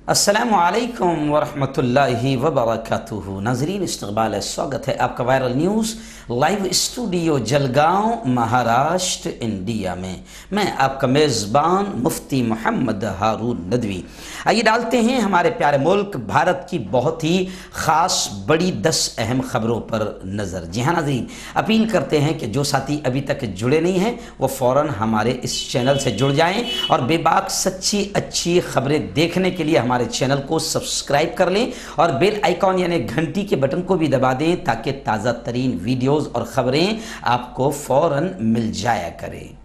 अस्सलामु अलैकुम वरहमतुल्लाहि वबरकातुहू। नाज़रीन, इस्तक़बाल है, स्वागत है आपका viral news live studio Jalgaon, Maharashtra, India में। मैं आपका मेज़बान मुफ्ती मोहम्मद हारून नदवी। आइए डालते हैं हमारे प्यारे मुल्क भारत की बहुत ही ख़ास बड़ी 10 अहम ख़बरों पर नज़र। जी हाँ नाज़रीन, अपील करते हैं कि जो साथी अभी तक जुड़े नहीं हैं वो फ़ौरन हमारे इस चैनल से जुड़ जाएँ और बेबाक सच्ची अच्छी ख़बरें देखने के लिए हमारे चैनल को सब्सक्राइब कर लें और बेल आइकॉन यानी घंटी के बटन को भी दबा दें ताकि ताज़ा तरीन वीडियोज़ और ख़बरें आपको फ़ौरन मिल जाया करें।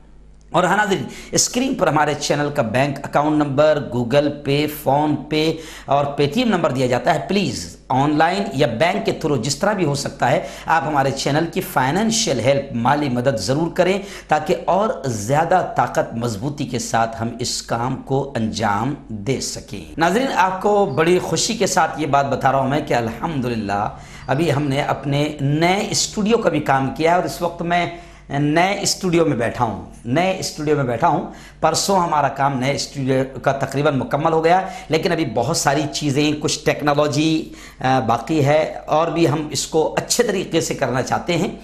और हाँ नाज़रीन, स्क्रीन पर हमारे चैनल का बैंक अकाउंट नंबर, गूगल पे, फ़ोन पे और पेटीएम नंबर दिया जाता है। प्लीज़ ऑनलाइन या बैंक के थ्रू जिस तरह भी हो सकता है आप हमारे चैनल की फाइनेंशियल हेल्प, माली मदद ज़रूर करें ताकि और ज़्यादा ताकत मजबूती के साथ हम इस काम को अंजाम दे सकें। नाज़रीन, आपको बड़ी खुशी के साथ ये बात बता रहा हूँ मैं कि अल्हम्दुलिल्लाह अभी हमने अपने नए स्टूडियो का भी काम किया है और इस वक्त मैं नए स्टूडियो में बैठा हूँ। परसों हमारा काम नए स्टूडियो का तकरीबन मुकम्मल हो गया, लेकिन अभी बहुत सारी चीज़ें, कुछ टेक्नोलॉजी बाकी है और भी हम इसको अच्छे तरीके से करना चाहते हैं।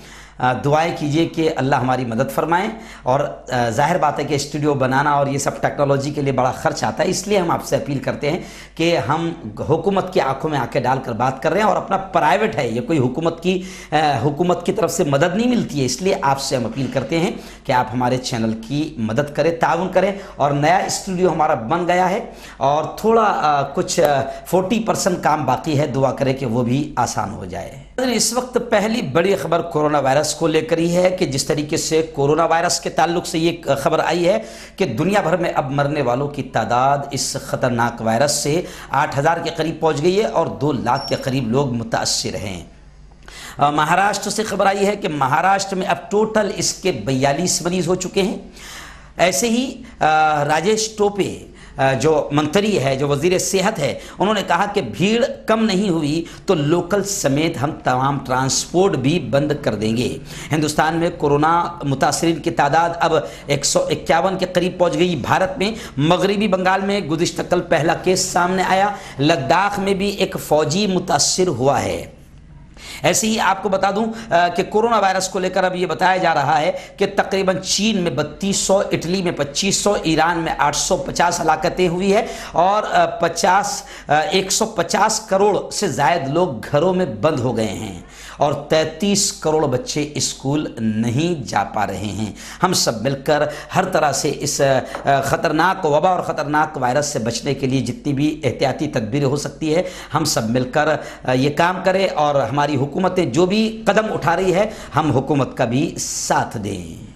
दुआएं कीजिए कि अल्लाह हमारी मदद फरमाएं। और ज़ाहिर बात है कि स्टूडियो बनाना और ये सब टेक्नोलॉजी के लिए बड़ा ख़र्च आता है, इसलिए हम आपसे अपील करते हैं कि हम हुकूमत की आंखों में आंखें डालकर बात कर रहे हैं और अपना प्राइवेट है, ये कोई हुकूमत की तरफ से मदद नहीं मिलती है। इसलिए आपसे हम अपील करते हैं कि आप हमारे चैनल की मदद करें, ताउन करें। और नया स्टूडियो हमारा बन गया है और थोड़ा कुछ 40% काम बाकी है, दुआ करें कि वो भी आसान हो जाए। इस वक्त पहली बड़ी खबर कोरोना वायरस को लेकर ही है कि जिस तरीके से कोरोना वायरस के ताल्लुक से ये खबर आई है कि दुनिया भर में अब मरने वालों की तादाद इस ख़तरनाक वायरस से 8000 के करीब पहुंच गई है और 2 लाख के करीब लोग मुतासिर हैं। महाराष्ट्र से खबर आई है कि महाराष्ट्र में अब टोटल इसके 42 मरीज हो चुके हैं। ऐसे ही राजेश टोपे जो मंत्री है, जो वज़ीर सेहत है, उन्होंने कहा कि भीड़ कम नहीं हुई तो लोकल समेत हम तमाम ट्रांसपोर्ट भी बंद कर देंगे। हिंदुस्तान में कोरोना मुतासिरीन की तादाद अब 151 के करीब पहुंच गई। भारत में मगरबी बंगाल में गुज़िश्ता कल पहला केस सामने आया। लद्दाख में भी एक फ़ौजी मुतासिर हुआ है। ऐसे ही आपको बता दूं कि कोरोना वायरस को लेकर अब ये बताया जा रहा है कि तकरीबन चीन में 3200, इटली में 2500, ईरान में 850 हलाकतें हुई है और 150 करोड़ से ज़ायद लोग घरों में बंद हो गए हैं और 33 करोड़ बच्चे स्कूल नहीं जा पा रहे हैं। हम सब मिलकर हर तरह से इस ख़तरनाक वबा और ख़तरनाक वायरस से बचने के लिए जितनी भी एहतियाती तदबीर हो सकती है हम सब मिलकर ये काम करें और हमारी हुकूमतें जो भी कदम उठा रही है हम हुकूमत का भी साथ दें।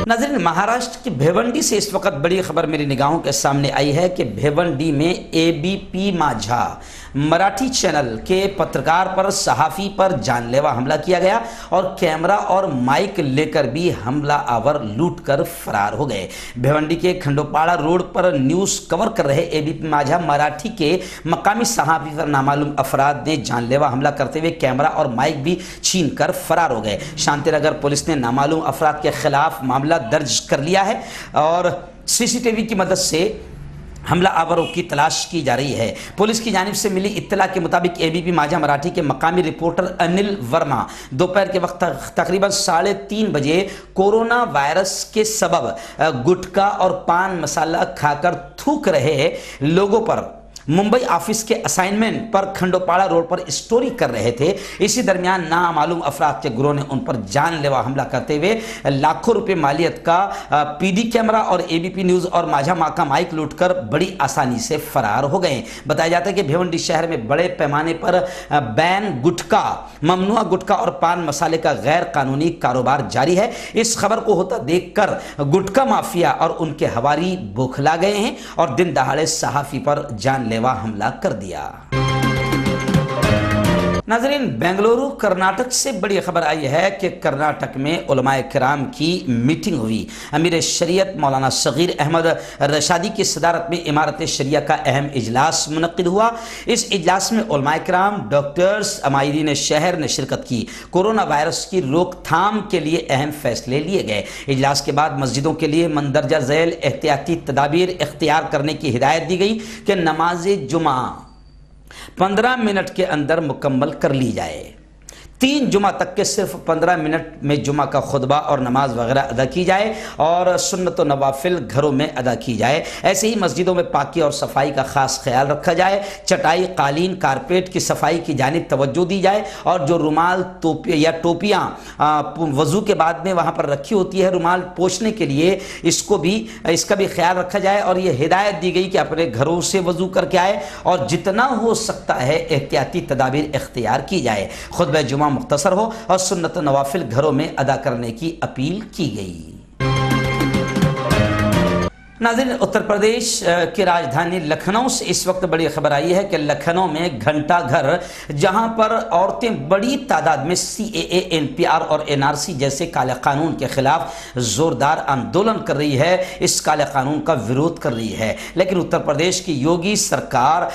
नाज़रीन, महाराष्ट्र की भिवंडी से इस वक्त बड़ी खबर मेरी निगाहों के सामने आई है कि भिवंडी में एबीपी माझा मराठी चैनल के पत्रकार पर, सहाफ़ी पर जानलेवा हमला किया गया और कैमरा और माइक लेकर भी हमला आवर लूट कर फरार हो गए। भिवंडी के खंडोपाड़ा रोड पर न्यूज़ कवर कर रहे एबीपी माझा मराठी के मकामी सहाफ़ी पर नामालूम अफराद ने जानलेवा हमला करते हुए कैमरा और माइक भी छीन कर फरार हो गए। शांतिनगर पुलिस ने नामालूम अफराद के खिलाफ मामला दर्ज कर लिया है और सीसीटीवी की मदद से हमला आवरों की तलाश की जा रही है। पुलिस की जानिब से मिली इत्तला के मुताबिक एबीपी माझा मराठी के मकामी रिपोर्टर अनिल वर्मा दोपहर के वक्त तकरीबन 3:30 बजे कोरोना वायरस के सबब गुटखा और पान मसाला खाकर थूक रहे लोगों पर मुंबई ऑफिस के असाइनमेंट पर खंडोपाड़ा रोड पर स्टोरी कर रहे थे। इसी दरमियान नामालूम अफराद के ग्रोह ने उन पर जानलेवा हमला करते हुए लाखों रुपए मालियत का पीडी कैमरा और एबीपी न्यूज़ और माझा माँ का माइक लूटकर बड़ी आसानी से फरार हो गए। बताया जाता है कि भिवंडी शहर में बड़े पैमाने पर बैन गुटखा, ममनुआ गुटखा और पान मसाले का गैर कानूनी कारोबार जारी है। इस खबर को होता देखकर गुटखा माफिया और उनके हवारी बौखला गए हैं और दिन दहाड़े सहाफ़ी पर जानलेवा हमला कर दिया। नाज़रीन, बेंगलुरु कर्नाटक से बड़ी खबर आई है कि कर्नाटक में उलमाए किराम की मीटिंग हुई। अमीर शरीयत मौलाना सगीर अहमद रशादी की सदारत में इमारत शरिया का अहम इजलास मुनक्किद हुआ। इस इजलास में उलमाए किराम, डॉक्टर्स, अमायरीन शहर ने शिरकत की। कोरोना वायरस की रोकथाम के लिए अहम फैसले लिए गए। इजलास के बाद मस्जिदों के लिए मंदरजा झैल एहतियाती तदाबीर इख्तियार करने की हिदायत दी गई कि नमाज जुमा 15 मिनट के अंदर मुकम्मल कर ली जाए। 3 जुमा तक के सिर्फ 15 मिनट में जुमा का खुतबा और नमाज वगैरह अदा की जाए और सुन्नत व नवाफिल घरों में अदा की जाए। ऐसे ही मस्जिदों में पाकी और सफाई का खास ख्याल रखा जाए। चटाई, कालीन, कारपेट की सफाई की जानिब तवज्जो दी जाए और जो रुमाल, टोपियाँ वज़ू के बाद में वहाँ पर रखी होती है रुमाल पोंछने के लिए, इसका भी ख्याल रखा जाए। और ये हिदायत दी गई कि अपने घरों से वज़ू करके आए और जितना हो सकता है एहतियाती तदाबीर इख्तियार की जाए। खुतबा जुमा मुख्तसर हो और सुन्नत नवाफिल घरों में अदा करने की अपील की गई। नाज़रीन, उत्तर प्रदेश की राजधानी लखनऊ से इस वक्त बड़ी खबर आई है कि लखनऊ में घंटा घर, जहां पर औरतें बड़ी तादाद में CAA, NPR और NRC जैसे काले कानून के खिलाफ जोरदार आंदोलन कर रही है, इस काले कानून का विरोध कर रही है। लेकिन उत्तर प्रदेश की योगी सरकार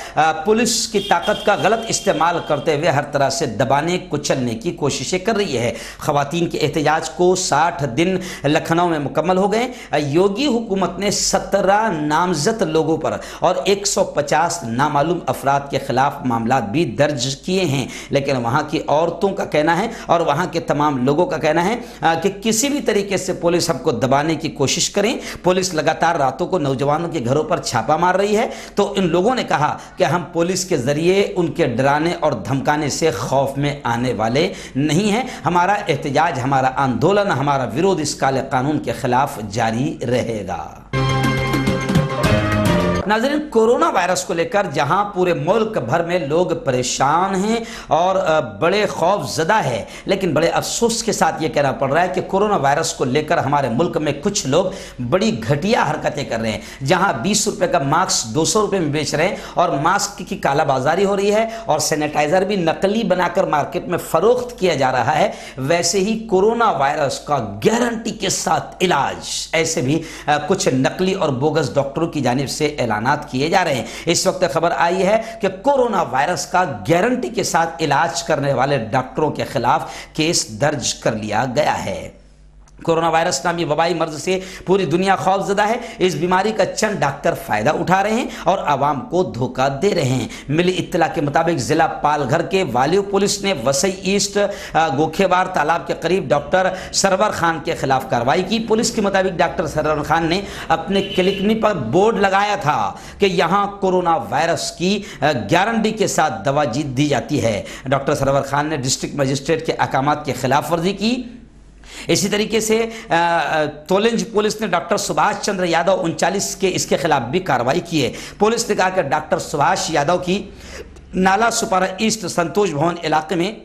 पुलिस की ताकत का गलत इस्तेमाल करते हुए हर तरह से दबाने कुचलने की कोशिशें कर रही है। खवातीन के एहतजाज को 60 दिन लखनऊ में मुकम्मल हो गए। योगी हुकूमत ने 17 नामजद लोगों पर और 150 नामालूम अफराद के खिलाफ मामला भी दर्ज किए हैं। लेकिन वहाँ की औरतों का कहना है और वहाँ के तमाम लोगों का कहना है कि किसी भी तरीके से पुलिस हमको दबाने की कोशिश करें। पुलिस लगातार रातों को नौजवानों के घरों पर छापा मार रही है। तो इन लोगों ने कहा कि हम पुलिस के जरिए उनके डराने और धमकाने से खौफ में आने वाले नहीं हैं। हमारा एहतजाज, हमारा आंदोलन, हमारा विरोध इस काले कानून के खिलाफ जारी रहेगा। नाज़रीन, कोरोना वायरस को लेकर जहां पूरे मुल्क भर में लोग परेशान हैं और बड़े खौफजदा है, लेकिन बड़े अफसोस के साथ ये कहना पड़ रहा है कि कोरोना वायरस को लेकर हमारे मुल्क में कुछ लोग बड़ी घटिया हरकतें कर रहे हैं। जहां 20 रुपए का मास्क 200 रुपए में बेच रहे हैं और मास्क की कालाबाजारी हो रही है और सैनिटाइजर भी नकली बनाकर मार्केट में फरोख्त किया जा रहा है, वैसे ही कोरोना वायरस का गारंटी के साथ इलाज, ऐसे भी कुछ नकली और बोगस डॉक्टरों की जानिब से किए जा रहे हैं। इस वक्त खबर आई है कि कोरोना वायरस का गारंटी के साथ इलाज करने वाले डॉक्टरों के खिलाफ केस दर्ज कर लिया गया है। कोरोना वायरस नामी वबाई मर्ज से पूरी दुनिया खौफजदा है। इस बीमारी का चंद डॉक्टर फायदा उठा रहे हैं और आवाम को धोखा दे रहे हैं। मिली इत्तला के मुताबिक जिला पालघर के वालियो पुलिस ने वसई ईस्ट गोखेबार तालाब के करीब डॉक्टर सरवर खान के खिलाफ कार्रवाई की। पुलिस के मुताबिक डॉक्टर सरवर खान ने अपने क्लिनिक पर बोर्ड लगाया था कि यहाँ कोरोना वायरस की गारंटी के साथ दवा दी जाती है। डॉक्टर सरवर खान ने डिस्ट्रिक्ट मजिस्ट्रेट के अहकामात की खिलाफ वर्जी की। इसी तरीके से तोलेंज पुलिस ने डॉक्टर सुभाष चंद्र यादव 39 के इसके खिलाफ भी कार्रवाई की है। पुलिस ने कहा कि डॉक्टर सुभाष यादव की नाला सुपारा ईस्ट संतोष भवन इलाके में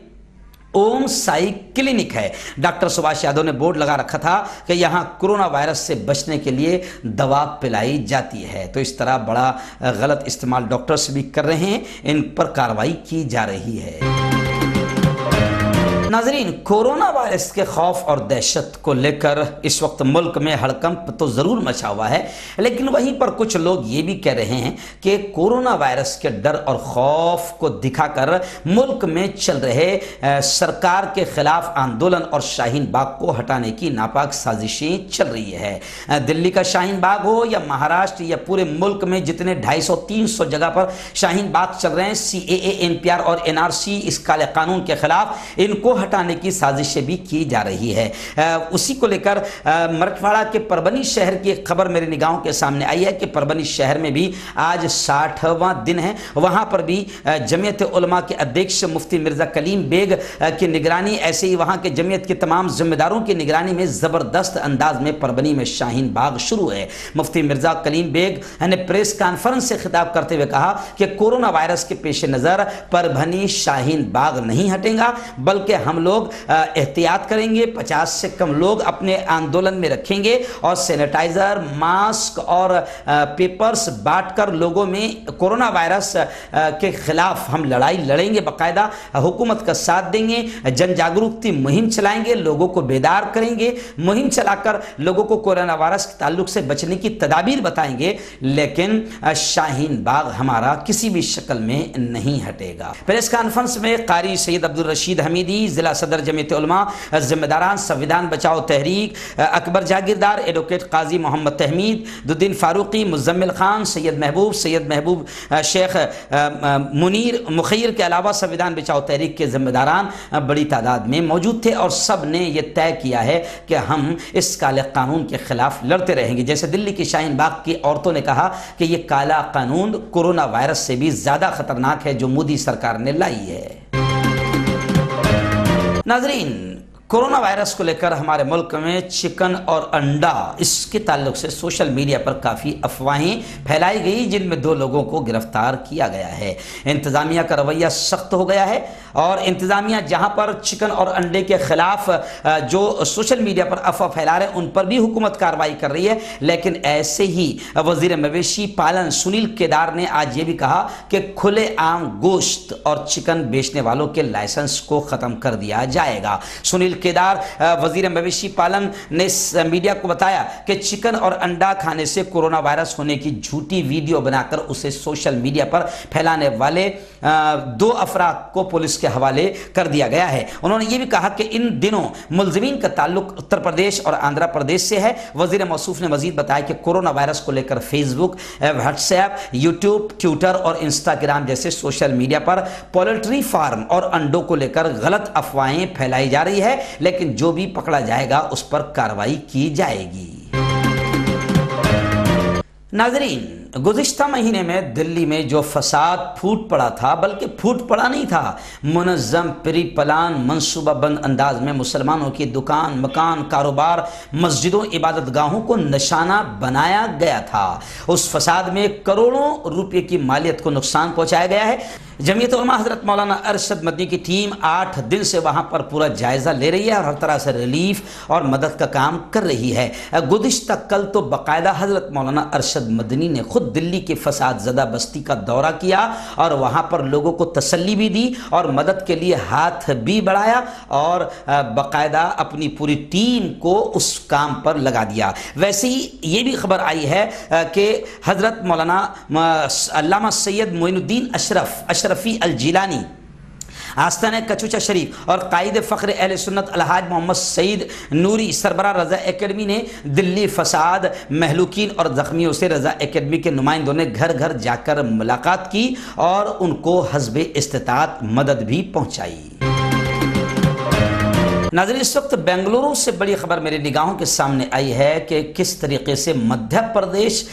ओम साई क्लिनिक है। डॉक्टर सुभाष यादव ने बोर्ड लगा रखा था कि यहाँ कोरोना वायरस से बचने के लिए दवा पिलाई जाती है। तो इस तरह बड़ा गलत इस्तेमाल डॉक्टर्स भी कर रहे हैं, इन पर कार्रवाई की जा रही है। नाज़रीन, कोरोना वायरस के खौफ और दहशत को लेकर इस वक्त मुल्क में हड़कंप तो ज़रूर मचा हुआ है, लेकिन वहीं पर कुछ लोग ये भी कह रहे हैं कि कोरोना वायरस के डर और खौफ को दिखाकर मुल्क में चल रहे सरकार के खिलाफ आंदोलन और शाहीन बाग को हटाने की नापाक साजिशें चल रही है। दिल्ली का शाहीन बाग हो या महाराष्ट्र या पूरे मुल्क में जितने 250-300 जगह पर शाहीन बाग चल रहे हैं, CAA, NPR और NRC इस काले कानून के खिलाफ इनको हटाने की साजिशें भी की जा रही है। उसी को लेकर मराठवाड़ा के परभनी शहर की एक खबर मेरी निगाहों के सामने आई है कि परभनी शहर में भी आज 60वां दिन है। वहां पर भी जमीयत उलमा के अध्यक्ष मुफ्ती मिर्जा कलीम बेग की निगरानी, ऐसे ही वहां के जमीयत के तमाम जिम्मेदारों की निगरानी में जबरदस्त अंदाज में परभनी में शाहीन बाग शुरू है। मुफ्ती मिर्जा कलीम बेग ने प्रेस कॉन्फ्रेंस से खिताब करते हुए कहा कि कोरोना वायरस के पेश नजर परभनी शाहीन बाग नहीं हटेगा, बल्कि ہم لوگ احتیاط کریں گے، 50 سے کم لوگ اپنے آندولن میں رکھیں گے اور سینیٹائزر، ماسک اور پیپرز بانٹ کر لوگوں میں کورونا وائرس کے خلاف ہم لڑائی لڑیں گے، باقاعدہ حکومت کا ساتھ دیں گے، جن جاگروکتی مہم چلائیں گے، لوگوں کو بیدار کریں گے، مہم چلا کر لوگوں کو کورونا وائرس کے تعلق سے بچنے کی تدابیر بتائیں گے، لیکن شاہین باغ ہمارا کسی بھی شکل میں نہیں ہٹے گا۔ پریس کانفرنس میں قاری سید عبدالرشید حمیدی، ضلع صدر جمعیت علماء، ذمہ داران سنویدھان بچاؤ تحریک، اکبر جاگیردار، ایڈوکیٹ قاضی محمد تحمید، دودین فاروقی، مزمل خان، سید محبوب شیخ منیر مخیر کے علاوہ سنویدھان بچاؤ تحریک کے ذمہ داران بڑی تعداد میں موجود تھے اور سب نے یہ طے کیا ہے کہ ہم اس کالے قانون کے خلاف لڑتے رہیں گے۔ جیسے دلی کی شاہین باغ کی عورتوں نے کہا کہ یہ کالا قانون کورونا وائرس سے بھی زیادہ خطرناک ہے جو مودی سرکار نے لائی ہے۔ ناظرین، کورونا وائرس کو لے کر ہمارے ملک میں چکن اور انڈا، اس کے تعلق سے سوشل میڈیا پر کافی افواہیں پھیلائی گئی جن میں 2 لوگوں کو گرفتار کیا گیا ہے۔ انتظامیہ کا رویہ سخت ہو گیا ہے اور انتظامیہ جہاں پر چکن اور انڈے کے خلاف جو سوشل میڈیا پر افواہ پھیلا رہے ہیں ان پر بھی حکومت کارروائی کر رہی ہے، لیکن ایسے ہی وزیر مویشی پالن سنیل کیدار نے آج یہ بھی کہا کہ کھلے عام گوشت اور چکن بیچنے والوں کے لائسنس کو ختم کر دیا جائے گا۔ سنیل کیدار وزیر مویشی پالن نے میڈیا کو بتایا کہ چکن اور انڈا کھانے سے کورونا وائرس ہونے کی جھوٹی ویڈیو بنا کر اسے سوشل میڈیا پر پھیلانے والے 2 افراد کو پولیس کے حوالے کر دیا گیا ہے۔ انہوں نے یہ بھی کہا کہ ان دنوں ملزمین کا تعلق اتر پردیش اور آندھرا پردیش سے ہے۔ وزیر موصوف نے مزید بتایا کہ کورونا وائرس کو لے کر فیس بک، واٹس ایپ، یوٹیوب، ٹویٹر اور انسٹاگرام جیسے سوشل میڈیا پر پولٹری فارم اور انڈوں کو لے کر غلط افواہیں پھیلائی جا رہی ہے، لیکن جو بھی پکڑا جائے گا اس پر کارروائی کی جائے گی۔ ناظرین، گزشتہ مہینے میں دلی میں جو فساد پھوٹ پڑا تھا، بلکہ پھوٹ پڑا نہیں تھا، منظم پری پلان منصوبہ بند انداز میں مسلمانوں کی دکان، مکان، کاروبار، مسجدوں، عبادت گاہوں کو نشانہ بنایا گیا تھا۔ اس فساد میں کروڑوں روپے کی مالیت کو نقصان پہنچایا گیا ہے۔ جمعیت علماء حضرت مولانا ارشد مدنی کی ٹیم 8 دن سے وہاں پر پورا جائزہ لے رہی ہے اور ہر طرح سے ریلیف اور مدد کا کام کر رہی ہے۔ گزشتہ کل تو باقاعدہ حضرت مولانا ارشد مدنی نے خود دلی کے فساد زدہ بستی کا دورہ کیا اور وہاں پر لوگوں کو تسلی بھی دی اور مدد کے لیے ہاتھ بھی بڑھایا اور باقاعدہ اپنی پوری ٹیم کو اس کام پر لگا دیا۔ ویسے ہی یہ بھی خبر آئی ہے کہ حضرت مولانا علامہ سید معین الدین اشرفی الجیلانی، آستانہ کچوچا شریف اور قائد فخر اہل سنت الحاج محمد سعید نوری سربراہ رضا اکیڈمی نے دلی فساد مہلوکین اور زخمیوں سے رضا اکیڈمی کے نمائندوں نے گھر گھر جا کر ملاقات کی اور ان کو حسب استطاعت مدد بھی پہنچائی۔ ناظرین، اس وقت بنگلورو سے بڑی خبر میری نگاہوں کے سامنے آئی ہے کہ کس طریقے سے مدھیہ پردیش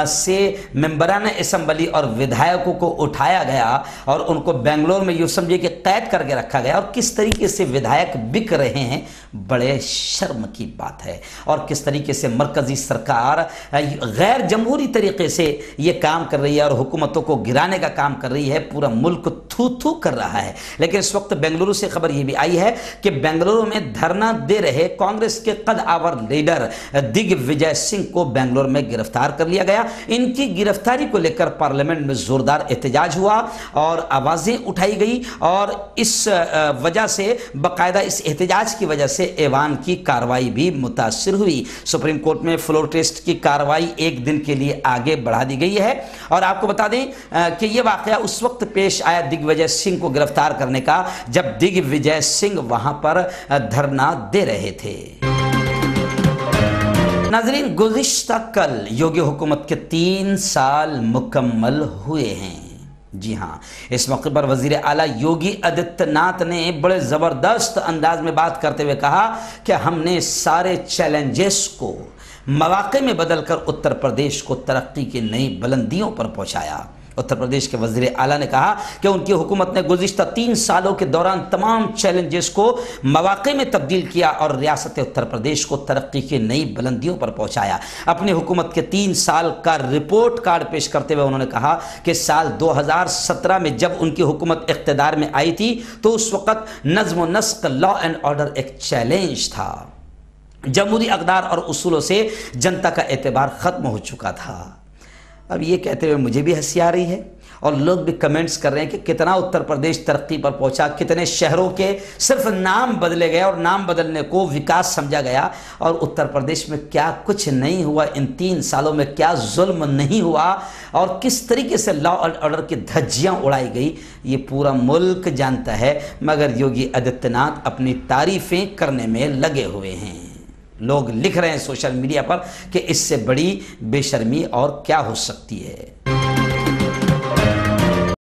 سے ممبران اسمبلی اور ودھایکوں کو اٹھایا گیا اور ان کو بنگلور میں یوں سمجھے کہ قید کر کے رکھا گیا، اور کس طریقے سے ودھایک بک رہے ہیں، بڑے شرم کی بات ہے۔ اور کس طریقے سے مرکزی سرکار غیر جمہوری طریقے سے یہ کام کر رہی ہے اور حکومتوں کو گرانے کا کام کر رہی ہے، پورا ملک تھو تھو کر رہا ہے۔ لیکن اس وقت بنگلورو سے خبر یہ بھی آئی ہے کہ بنگلورو میں دھرنا دے رہے کانگریس کے قد آور لیڈر دگ وجے سنگھ کو بنگلور میں گرفتار کر لیا گیا۔ ان کی گرفتاری کو لے کر پارلیمنٹ میں زوردار احتجاج ہوا اور آوازیں اٹھائی گئی اور اس وجہ سے باقاعدہ اس احتجاج کی وجہ سے ایوان کی کارروائی بھی متاثر ہوئی۔ سپریم کورٹ میں فلور ٹیسٹ کی کارروائی 1 دن کے لیے آگے بڑھا دی گئی ہے اور آپ کو بتا دیں کہ یہ واقعہ اس وقت پیش آیا دگ وجے سنگھ کو گرفتار کرنے کا جب دگ وجے سنگھ وہاں پر دھرنا دے رہے تھے۔ ناظرین، گزشتہ کل یوگی حکومت کے 3 سال مکمل ہوئے ہیں۔ جی ہاں، اس موقع پر وزیر اعلیٰ یوگی آدتیہ ناتھ نے بڑے زبردست انداز میں بات کرتے ہوئے کہا کہ ہم نے سارے چیلنجز کو مواقع میں بدل کر اتر پردیش کو ترقی کی نئی بلندیوں پر پہنچایا۔ उत्तर प्रदेश के वज़ीर आला ने कहा कि उनकी हुकूमत ने गुज़िश्ता 3 सालों के दौरान तमाम चैलेंजेस को मौक़े में तब्दील किया और रियासत उत्तर प्रदेश को तरक्की की नई बुलंदियों पर पहुंचाया। अपनी हुकूमत के 3 साल का रिपोर्ट कार्ड पेश करते हुए उन्होंने कहा कि साल 2017 में जब उनकी हुकूमत इक़्तिदार में आई थी तो उस वक़्त नज़्म व नस्क़, लॉ एंड ऑर्डर एक चैलेंज था। जमहूरी अक़दार और उसूलों से जनता का एतबार ख़त्म हो चुका था। अब ये कहते हुए मुझे भी हंसी आ रही है और लोग भी कमेंट्स कर रहे हैं कि कितना उत्तर प्रदेश तरक्की पर पहुंचा, कितने शहरों के सिर्फ नाम बदले गए और नाम बदलने को विकास समझा गया, और उत्तर प्रदेश में क्या कुछ नहीं हुआ इन 3 सालों में, क्या जुल्म नहीं हुआ और किस तरीके से लॉ एंड ऑर्डर की धज्जियां उड़ाई गई, ये पूरा मुल्क जानता है। मगर योगी आदित्यनाथ अपनी तारीफ़ें करने में लगे हुए हैं। लोग लिख रहे हैं सोशल मीडिया पर कि इससे बड़ी बेशर्मी और क्या हो सकती है।